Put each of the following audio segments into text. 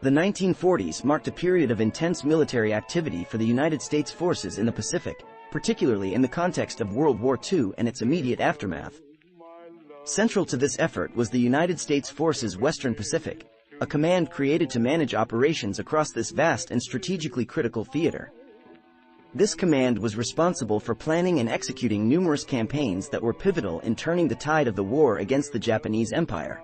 The 1940s marked a period of intense military activity for the United States forces in the Pacific, particularly in the context of World War II and its immediate aftermath. Central to this effort was the United States Forces Western Pacific, a command created to manage operations across this vast and strategically critical theater. This command was responsible for planning and executing numerous campaigns that were pivotal in turning the tide of the war against the Japanese Empire.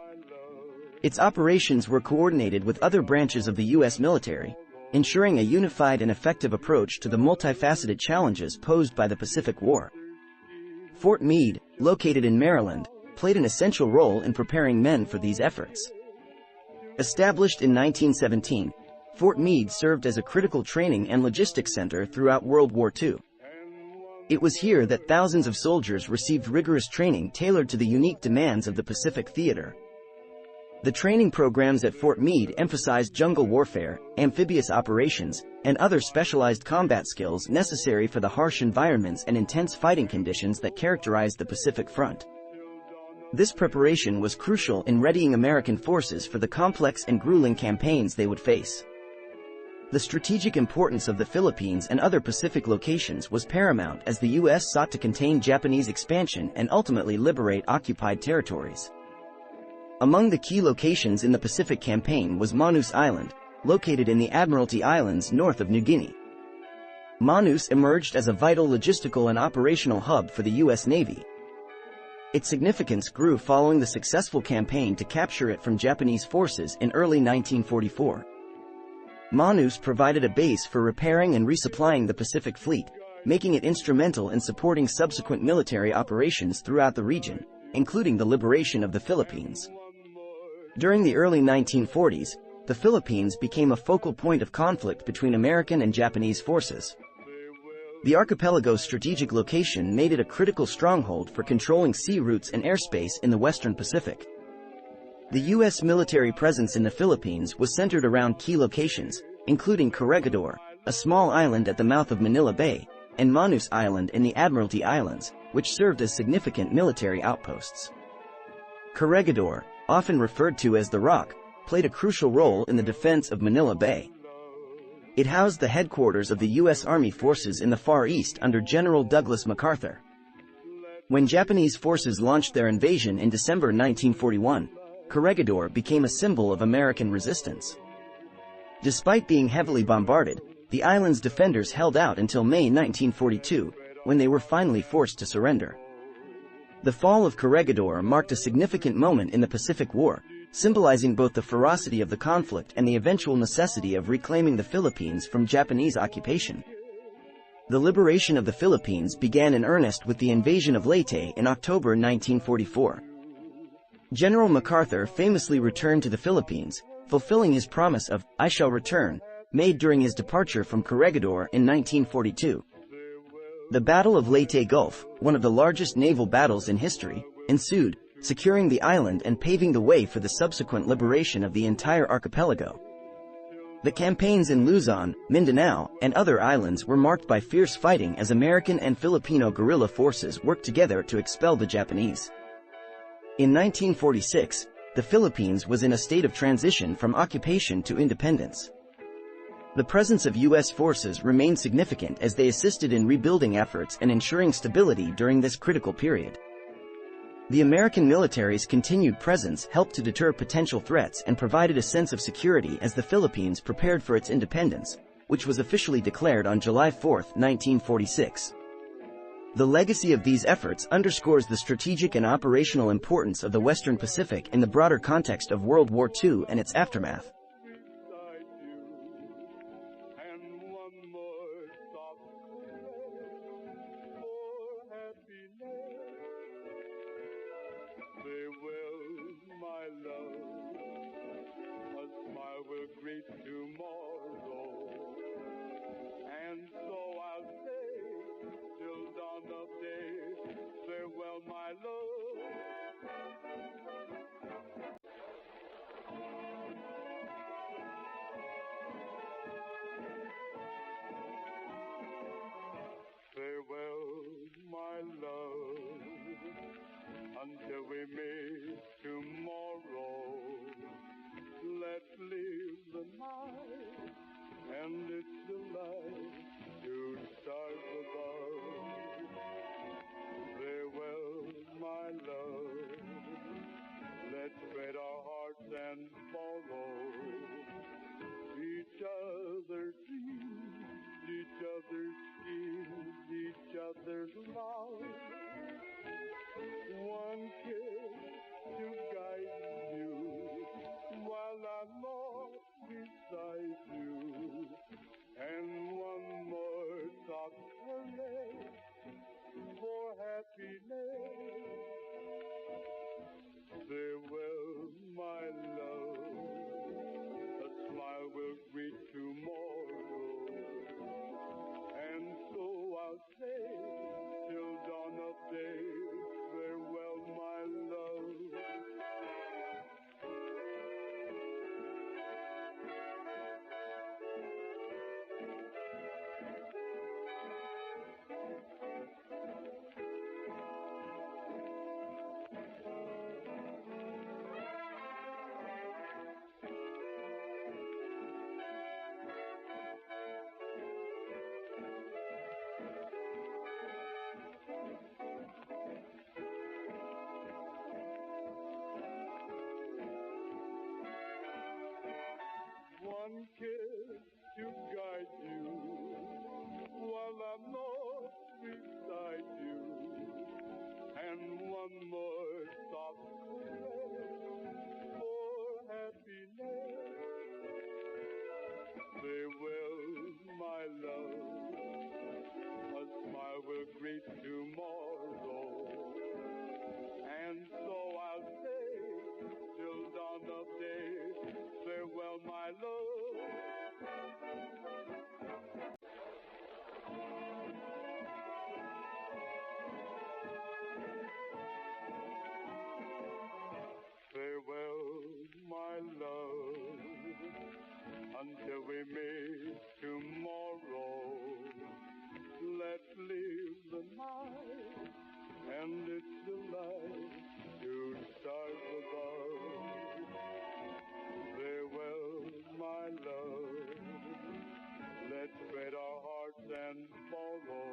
Its operations were coordinated with other branches of the U.S. military, ensuring a unified and effective approach to the multifaceted challenges posed by the Pacific War. Fort Meade, located in Maryland, played an essential role in preparing men for these efforts. Established in 1917, Fort Meade served as a critical training and logistics center throughout World War II. It was here that thousands of soldiers received rigorous training tailored to the unique demands of the Pacific theater. The training programs at Fort Meade emphasized jungle warfare, amphibious operations, and other specialized combat skills necessary for the harsh environments and intense fighting conditions that characterized the Pacific Front. This preparation was crucial in readying American forces for the complex and grueling campaigns they would face. The strategic importance of the Philippines and other Pacific locations was paramount as the U.S. sought to contain Japanese expansion and ultimately liberate occupied territories. Among the key locations in the Pacific campaign was Manus Island, located in the Admiralty Islands north of New Guinea. Manus emerged as a vital logistical and operational hub for the U.S. Navy. Its significance grew following the successful campaign to capture it from Japanese forces in early 1944. Manus provided a base for repairing and resupplying the Pacific Fleet, making it instrumental in supporting subsequent military operations throughout the region, including the liberation of the Philippines. During the early 1940s, the Philippines became a focal point of conflict between American and Japanese forces. The archipelago's strategic location made it a critical stronghold for controlling sea routes and airspace in the Western Pacific. The U.S. military presence in the Philippines was centered around key locations, including Corregidor, a small island at the mouth of Manila Bay, and Manus Island in the Admiralty Islands, which served as significant military outposts. Corregidor, often referred to as the Rock, played a crucial role in the defense of Manila Bay. It housed the headquarters of the U.S. Army forces in the Far East under General Douglas MacArthur. When Japanese forces launched their invasion in December 1941, Corregidor became a symbol of American resistance. Despite being heavily bombarded, the island's defenders held out until May 1942, when they were finally forced to surrender. The fall of Corregidor marked a significant moment in the Pacific War, symbolizing both the ferocity of the conflict and the eventual necessity of reclaiming the Philippines from Japanese occupation. The liberation of the Philippines began in earnest with the invasion of Leyte in October 1944. General MacArthur famously returned to the Philippines, fulfilling his promise of, "I shall return," made during his departure from Corregidor in 1942. The Battle of Leyte Gulf, one of the largest naval battles in history, ensued, securing the island and paving the way for the subsequent liberation of the entire archipelago. The campaigns in Luzon, Mindanao, and other islands were marked by fierce fighting as American and Filipino guerrilla forces worked together to expel the Japanese. In 1946, the Philippines was in a state of transition from occupation to independence. The presence of U.S. forces remained significant as they assisted in rebuilding efforts and ensuring stability during this critical period. The American military's continued presence helped to deter potential threats and provided a sense of security as the Philippines prepared for its independence, which was officially declared on July 4, 1946. The legacy of these efforts underscores the strategic and operational importance of the Western Pacific in the broader context of World War II and its aftermath. Until we meet tomorrow, let's live the night. love. A smile will greet tomorrow. And so I'll say, till dawn of day, farewell, my love. Farewell, my love, until we meet tomorrow. Let's leave the night and its delight to stars above. Farewell, my love, let's spread our hearts and follow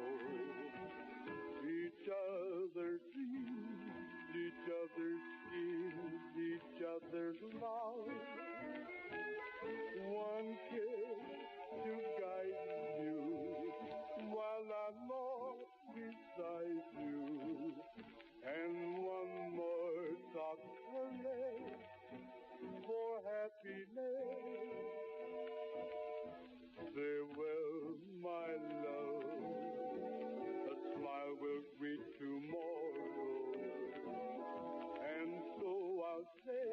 each other's dreams, each other's schemes, each other's love. One kiss to guide you while I'm lost beside you, and one more soft caress for happiness. Farewell, my love, a smile will greet tomorrow, and so I'll say,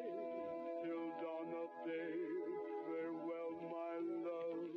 till dawn of day, farewell, my love.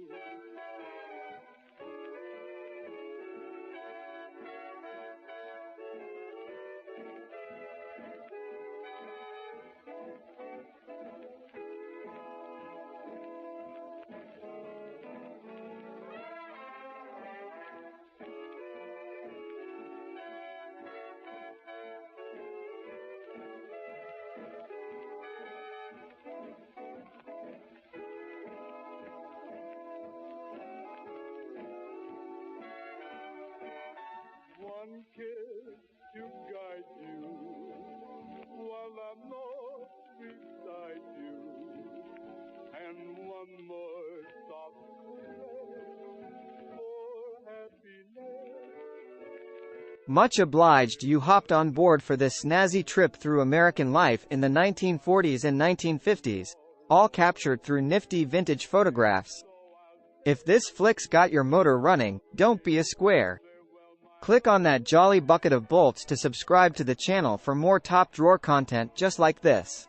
One kiss to guide you while I'm lost beside you, and one more soft caress for happiness. Much obliged you hopped on board for this snazzy trip through American life in the 1940s and 1950s, all captured through nifty vintage photographs. If this flick's got your motor running, don't be a square. Click on that jolly bucket of bolts to subscribe to the channel for more top drawer content just like this.